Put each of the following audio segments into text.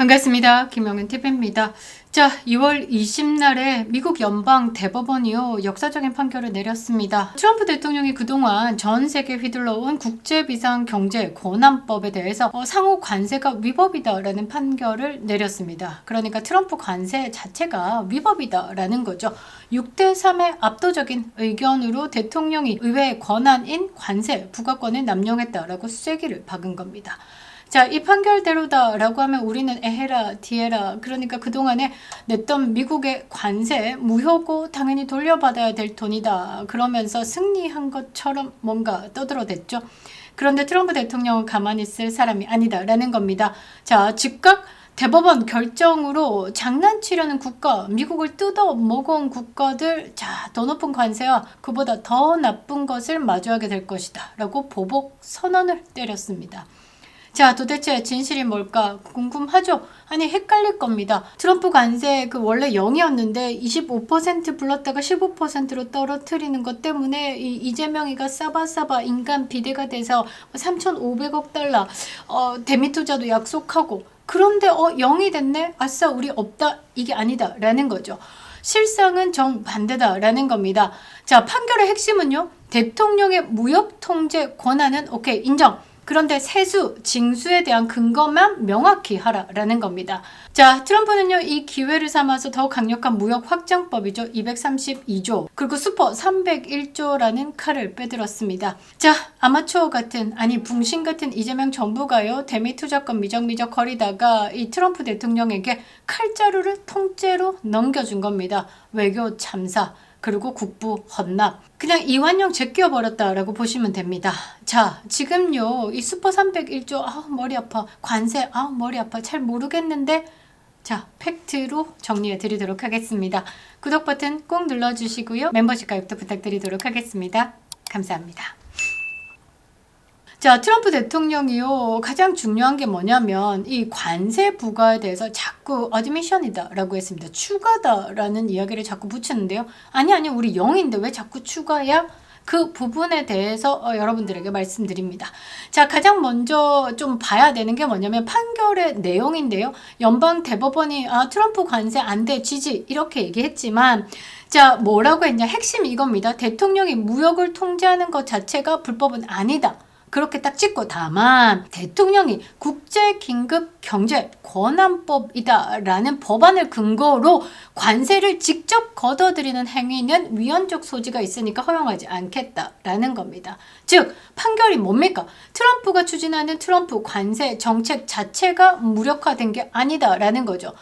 반갑습니다. 김영은 TV입니다. 자, 2월 20날에 미국 연방 대법원이요 역사적인 판결을 내렸습니다. 트럼프 대통령이 그동안 전 세계에 휘둘러온 국제비상경제권한법에 대해서 상호 관세가 위법이다라는 판결을 내렸습니다. 그러니까 트럼프 관세 자체가 위법이다라는 거죠. 6대3의 압도적인 의견으로 대통령이 의회의 권한인 관세 부과권을 남용했다라고 쐐기를 박은 겁니다. 자, 이 판결대로다라고 하면 우리는 에헤라 디에라, 그러니까 그동안에 냈던 미국의 관세 무효고 당연히 돌려받아야 될 돈이다 그러면서 승리한 것처럼 뭔가 떠들어댔죠. 그런데 트럼프 대통령은 가만히 있을 사람이 아니다라는 겁니다. 자, 즉각 대법원 결정으로 장난치려는 국가, 미국을 뜯어 먹어온 국가들, 자, 더 높은 관세와 그보다 더 나쁜 것을 마주하게 될 것이다 라고 보복 선언을 때렸습니다. 자, 도대체 진실이 뭘까 궁금하죠? 아니, 헷갈릴 겁니다. 트럼프 관세 원래 0이었는데 25% 불렀다가 15%로 떨어뜨리는 것 때문에 이재명이가 싸바싸바 인간 비대가 돼서 3,500억 달러 대미 투자도 약속하고, 그런데 0이 됐네? 아싸, 우리 없다. 이게 아니다 라는 거죠. 실상은 정반대다라는 겁니다. 자, 판결의 핵심은요, 대통령의 무역 통제 권한은 오케이, 인정. 그런데 세수, 징수에 대한 근거만 명확히 하라라는 겁니다. 자, 트럼프는요, 이 기회를 삼아서 더 강력한 무역 확장법이죠. 232조, 그리고 슈퍼 301조라는 칼을 빼들었습니다. 자, 아마추어 같은, 아니 붕신 같은 이재명 정부가요, 대미 투자권 미적미적 거리다가 이 트럼프 대통령에게 칼자루를 통째로 넘겨준 겁니다. 외교 참사, 그리고 국부 헌납, 그냥 이완용 제껴버렸다라고 보시면 됩니다. 자, 지금요, 이 슈퍼 301조, 머리 아파, 관세, 머리 아파, 잘 모르겠는데, 자, 팩트로 정리해 드리도록 하겠습니다. 구독 버튼 꼭 눌러주시고요. 멤버십 가입도 부탁드리도록 하겠습니다. 감사합니다. 자, 트럼프 대통령이요, 가장 중요한 게 뭐냐면 이 관세 부과에 대해서 자꾸 어드미션이다 라고 했습니다. 추가다 라는 이야기를 자꾸 붙이는데요. 아니 우리 0인데 왜 자꾸 추가야? 그 부분에 대해서 여러분들에게 말씀드립니다. 자, 가장 먼저 좀 봐야 되는 게 뭐냐면 판결의 내용인데요. 연방 대법원이 트럼프 관세 안 돼, 지지 이렇게 얘기했지만, 자, 뭐라고 했냐? 핵심이 이겁니다. 대통령이 무역을 통제하는 것 자체가 불법은 아니다. 그렇게 딱 찍고, 다만 대통령이 국제긴급경제권한법이다 라는 법안을 근거로 관세를 직접 걷어들이는 행위는 위헌적 소지가 있으니까 허용하지 않겠다라는 겁니다. 즉, 판결이 뭡니까? 트럼프가 추진하는 트럼프 관세 정책 자체가 무력화된 게 아니다라는 거죠.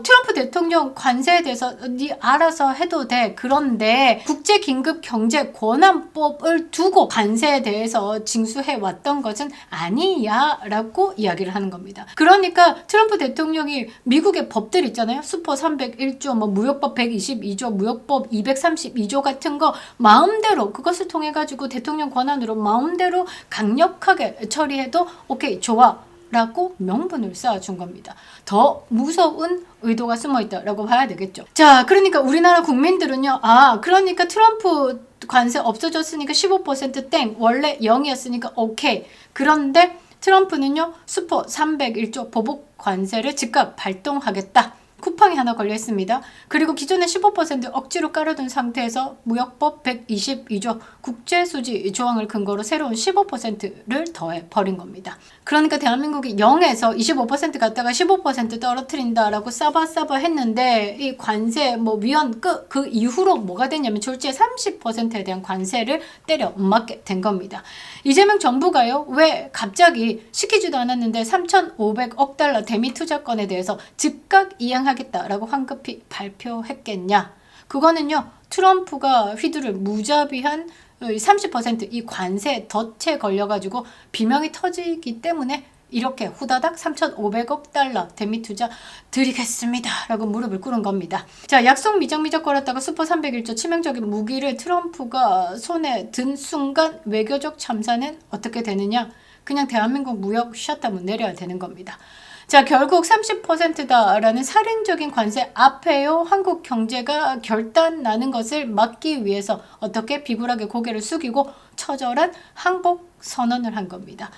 트럼프 대통령 관세에 대해서 네 알아서 해도 돼. 그런데 국제긴급경제권한법을 두고 관세에 대해서 징수해 왔던 것은 아니야 라고 이야기를 하는 겁니다. 그러니까 트럼프 대통령이 미국의 법들 있잖아요. 슈퍼 301조, 무역법 122조, 무역법 232조 같은 거 마음대로 그것을 통해 가지고 대통령 권한으로 마음대로 강력하게 처리해도 오케이, 좋아 라고 명분을 쌓아준 겁니다. 더 무서운 의도가 숨어있다라고 봐야 되겠죠. 자, 그러니까 우리나라 국민들은요, 그러니까 트럼프 관세 없어졌으니까 15% 땡, 원래 0이었으니까 오케이. 그런데 트럼프는요, 슈퍼 301조 보복 관세를 즉각 발동하겠다. 쿠팡이 하나 걸려 있습니다. 그리고 기존의 15% 억지로 깔아둔 상태에서 무역법 122조 국제수지 조항을 근거로 새로운 15%를 더해 버린 겁니다. 그러니까 대한민국이 0에서 25% 갔다가 15% 떨어뜨린다라고 싸바싸바 했는데, 이 관세 위헌 그 이후로 뭐가 됐냐면 졸지에 30%에 대한 관세를 때려 맞게 된 겁니다. 이재명 정부가요, 왜 갑자기 시키지도 않았는데 3,500억 달러 대미 투자권에 대해서 즉각 이행하겠다라고 황급히 발표했겠냐? 그거는요, 트럼프가 휘두를 무자비한 30% 이 관세 덫에 걸려가지고 비명이 터지기 때문에 이렇게 후다닥 3,500억 달러 대미 투자 드리겠습니다 라고 무릎을 꿇은 겁니다. 자, 약속 미적미적 걸었다가 슈퍼 301조 치명적인 무기를 트럼프가 손에 든 순간 외교적 참사는 어떻게 되느냐? 그냥 대한민국 무역 셧다운 내려야 되는 겁니다. 자, 결국 30%다라는 살인적인 관세 앞에요, 한국 경제가 결단나는 것을 막기 위해서 어떻게 비굴하게 고개를 숙이고 처절한 항복 선언을 한 겁니다.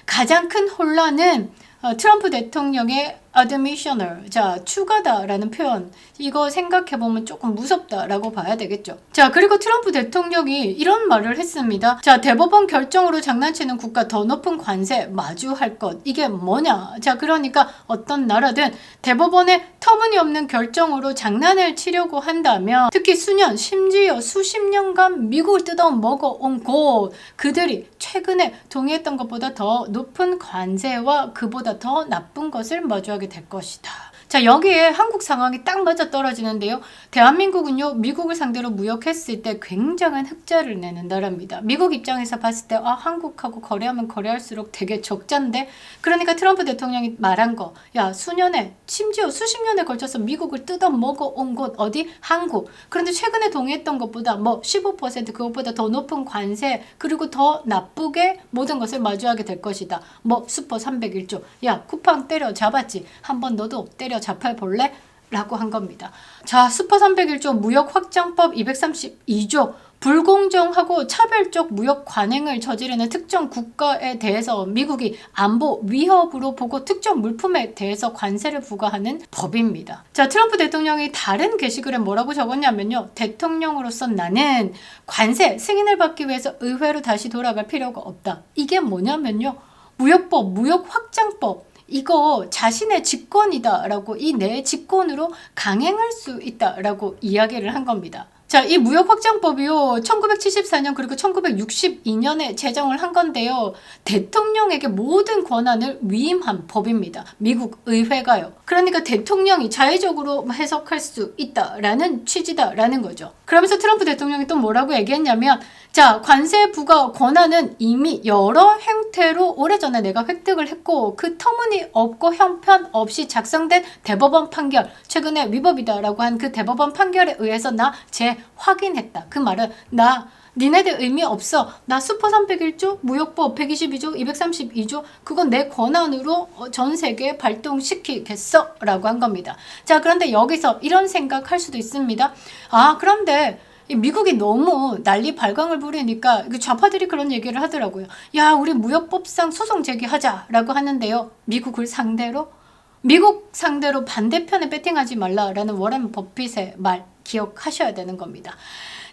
가장 큰 혼란은 트럼프 대통령의 additional, 자 추가다라는 표현 이거 생각해보면 조금 무섭다라고 봐야 되겠죠. 자 그리고 트럼프 대통령이 이런 말을 했습니다. 자 대법원 결정으로 장난치는 국가 더 높은 관세 마주할 것 이게 뭐냐. 자 그러니까 어떤 나라든 대법원의 터무니없는 결정으로 장난을 치려고 한다면 특히 수년 심지어 수십 년간 미국을 뜯어먹어온 곳 그들이 최근에 동의했던 것보다 더 높은 관세와 그보다 더 나쁜 것을 마주하게 될 것이다. 자 여기에 한국 상황이 딱 맞아 떨어지는데요. 대한민국은요 미국을 상대로 무역했을 때 굉장한 흑자를 내는 나라입니다. 미국 입장에서 봤을 때 한국하고 거래하면 거래할수록 되게 적자인데 그러니까 트럼프 대통령이 말한 거 야 수년에 심지어 수십 년에 걸쳐서 미국을 뜯어먹어 온 곳 어디? 한국. 그런데 최근에 동의했던 것보다 뭐 15% 그것보다 더 높은 관세 그리고 더 나쁘게 모든 것을 마주하게 될 것이다. 뭐 슈퍼 301조 야 쿠팡 때려 잡았지 한 번 너도 때려 잡아볼래? 라고 한 겁니다. 자 슈퍼 301조 무역 확장법 232조 불공정하고 차별적 무역 관행을 저지르는 특정 국가에 대해서 미국이 안보 위협으로 보고 특정 물품에 대해서 관세를 부과하는 법입니다. 자 트럼프 대통령이 다른 게시글에 뭐라고 적었냐면요. 대통령으로서 나는 관세 승인을 받기 위해서 의회로 다시 돌아갈 필요가 없다. 이게 뭐냐면요. 무역법, 무역 확장법 이거 자신의 직권이다라고 이 내 직권으로 강행할 수 있다라고 이야기를 한 겁니다. 자, 이 무역확장법이요. 1974년 그리고 1962년에 제정을 한 건데요. 대통령에게 모든 권한을 위임한 법입니다. 미국 의회가요. 그러니까 대통령이 자의적으로 해석할 수 있다라는 취지다라는 거죠. 그러면서 트럼프 대통령이 또 뭐라고 얘기했냐면 자, 관세 부과 권한은 이미 여러 형태로 오래전에 내가 획득을 했고 그 터무니없고 형편없이 작성된 대법원 판결, 최근에 위법이다라고 한 그 대법원 판결에 의해서 나 재확인했다. 그 말은 나 니네들 의미 없어. 나 슈퍼 301조, 무역법 122조, 232조 그건 내 권한으로 전 세계에 발동시키겠어 라고 한 겁니다. 자, 그런데 여기서 이런 생각할 수도 있습니다. 그런데 미국이 너무 난리 발광을 부리니까 좌파들이 그런 얘기를 하더라고요. 야, 우리 무역법상 소송 제기하자라고 하는데요. 미국 상대로 반대편에 배팅하지 말라라는 워렌 버핏의 말 기억하셔야 되는 겁니다.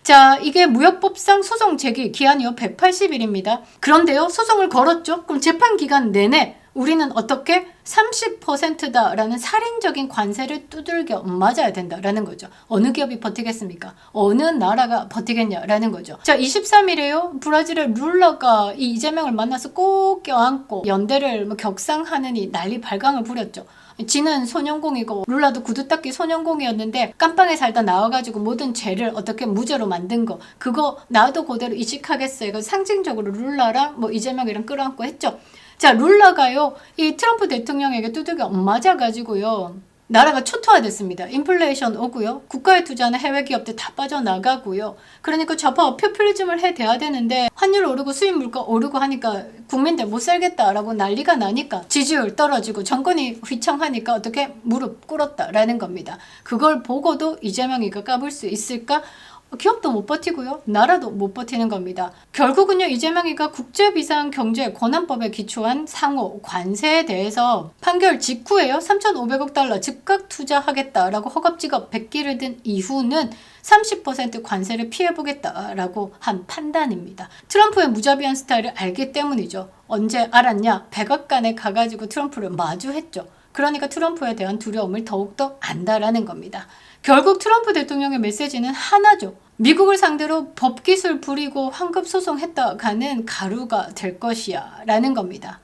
자, 이게 무역법상 소송 제기 기한이요 180일입니다. 그런데요, 소송을 걸었죠. 그럼 재판 기간 내내 우리는 어떻게 30%다라는 살인적인 관세를 두들겨 맞아야 된다라는 거죠. 어느 기업이 버티겠습니까? 어느 나라가 버티겠냐라는 거죠. 자, 23일에요. 브라질의 룰라가 이 이재명을 만나서 꼭 껴안고 연대를 격상하느니 난리 발광을 부렸죠. 지는 소년공이고 룰라도 구두 닦기 소년공이었는데 깜빵에 살다 나와가지고 모든 죄를 어떻게 무죄로 만든 거 그거 나도 그대로 이식하겠어요. 이거 상징적으로 룰라랑 이재명이랑 끌어안고 했죠. 자, 룰라가요 이 트럼프 대통령에게 두들겨 맞아가지고요 나라가 초토화됐습니다. 인플레이션 오고요. 국가에 투자하는 해외 기업들 다 빠져나가고요. 그러니까 좌파 포퓰리즘을 해대야 되는데 환율 오르고 수입 물가 오르고 하니까 국민들 못 살겠다라고 난리가 나니까 지지율 떨어지고 정권이 휘청하니까 어떻게 무릎 꿇었다라는 겁니다. 그걸 보고도 이재명이가 까불 수 있을까? 기업도 못 버티고요. 나라도 못 버티는 겁니다. 결국은요. 이재명이가 국제비상경제 권한법에 기초한 상호 관세에 대해서 판결 직후에요. 3,500억 달러 즉각 투자하겠다라고 허겁지겁 백기를 든 이후는 30% 관세를 피해보겠다라고 한 판단입니다. 트럼프의 무자비한 스타일을 알기 때문이죠. 언제 알았냐? 백악관에 가가지고 트럼프를 마주했죠. 그러니까 트럼프에 대한 두려움을 더욱더 안다라는 겁니다. 결국 트럼프 대통령의 메시지는 하나죠. 미국을 상대로 법기술 부리고 환급소송했다가는 가루가 될 것이야 라는 겁니다.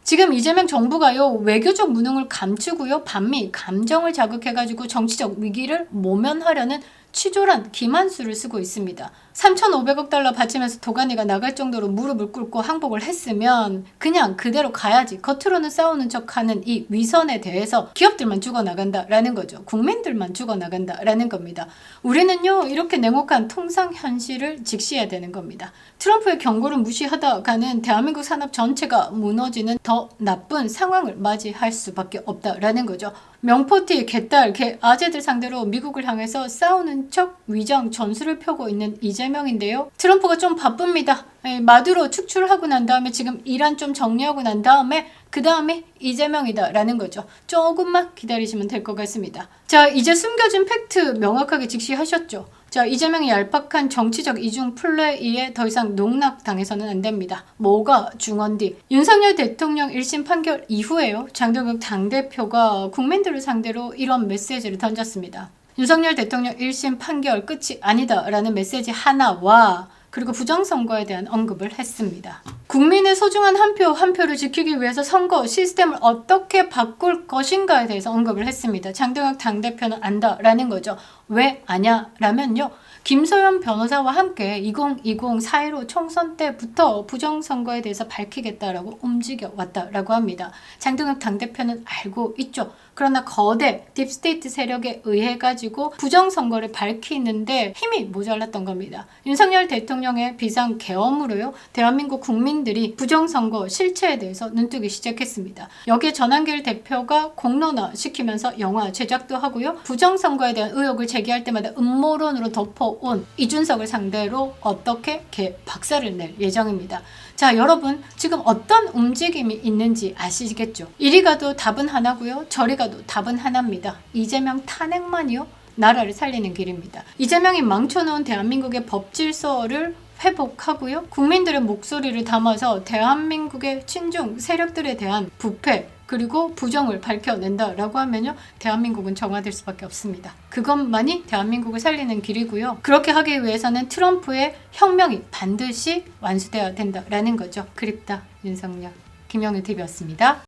지금 이재명 정부가요 외교적 무능을 감추고요 반미 감정을 자극해가지고 정치적 위기를 모면하려는 치졸한 기만수를 쓰고 있습니다. 3,500억 달러 바치면서 도가니가 나갈 정도로 무릎을 꿇고 항복을 했으면 그냥 그대로 가야지. 겉으로는 싸우는 척하는 이 위선에 대해서 기업들만 죽어나간다라는 거죠. 국민들만 죽어나간다라는 겁니다. 우리는요 이렇게 냉혹한 통상 현실을 직시해야 되는 겁니다. 트럼프의 경고를 무시하다가는 대한민국 산업 전체가 무너지는 더 나쁜 상황을 맞이할 수밖에 없다라는 거죠. 명포티, 개딸, 아재들 상대로 미국을 향해서 싸우는 척 위장 전술을 펴고 있는 이재명인데요. 트럼프가 좀 바쁩니다. 마두로 축출하고 난 다음에 지금 이란 좀 정리하고 난 다음에 그 다음에 이재명이다라는 거죠. 조금만 기다리시면 될 것 같습니다. 자, 이제 숨겨진 팩트 명확하게 직시하셨죠. 자, 이재명이 얄팍한 정치적 이중 플레이에 더 이상 농락당해서는 안 됩니다. 뭐가 중헌디? 윤석열 대통령 1심 판결 이후에요. 장동혁 당대표가 국민들을 상대로 이런 메시지를 던졌습니다. 윤석열 대통령 1심 판결 끝이 아니다라는 메시지 하나와 그리고 부정선거에 대한 언급을 했습니다. 국민의 소중한 한 표 한 표를 지키기 위해서 선거 시스템을 어떻게 바꿀 것인가에 대해서 언급을 했습니다. 장동혁 당대표는 안다라는 거죠. 왜 아냐라면요. 김소연 변호사와 함께 2020 4.15 총선 때부터 부정선거에 대해서 밝히겠다라고 움직여왔다라고 합니다. 장동혁 당대표는 알고 있죠. 그러나 거대 딥스테이트 세력에 의해 가지고 부정선거를 밝히는데 힘이 모자랐던 겁니다. 윤석열 대통령의 비상계엄으로요. 대한민국 국민들이 부정선거 실체에 대해서 눈뜨기 시작했습니다. 여기에 전한길 대표가 공론화 시키면서 영화 제작도 하고요. 부정선거에 대한 의혹을 제기할 때마다 음모론으로 덮어온 이준석을 상대로 어떻게 박살을 낼 예정입니다. 자, 여러분 지금 어떤 움직임이 있는지 아시겠죠? 이리 가도 답은 하나고요. 저리 가도 답은 하나입니다. 이재명 탄핵만이요. 나라를 살리는 길입니다. 이재명이 망쳐놓은 대한민국의 법 질서를 회복하고요. 국민들의 목소리를 담아서 대한민국의 친중 세력들에 대한 부패 그리고 부정을 밝혀낸다라고 하면요. 대한민국은 정화될 수밖에 없습니다. 그것만이 대한민국을 살리는 길이고요. 그렇게 하기 위해서는 트럼프의 혁명이 반드시 완수되어야 된다라는 거죠. 그립다 윤석열. 김영일 TV였습니다.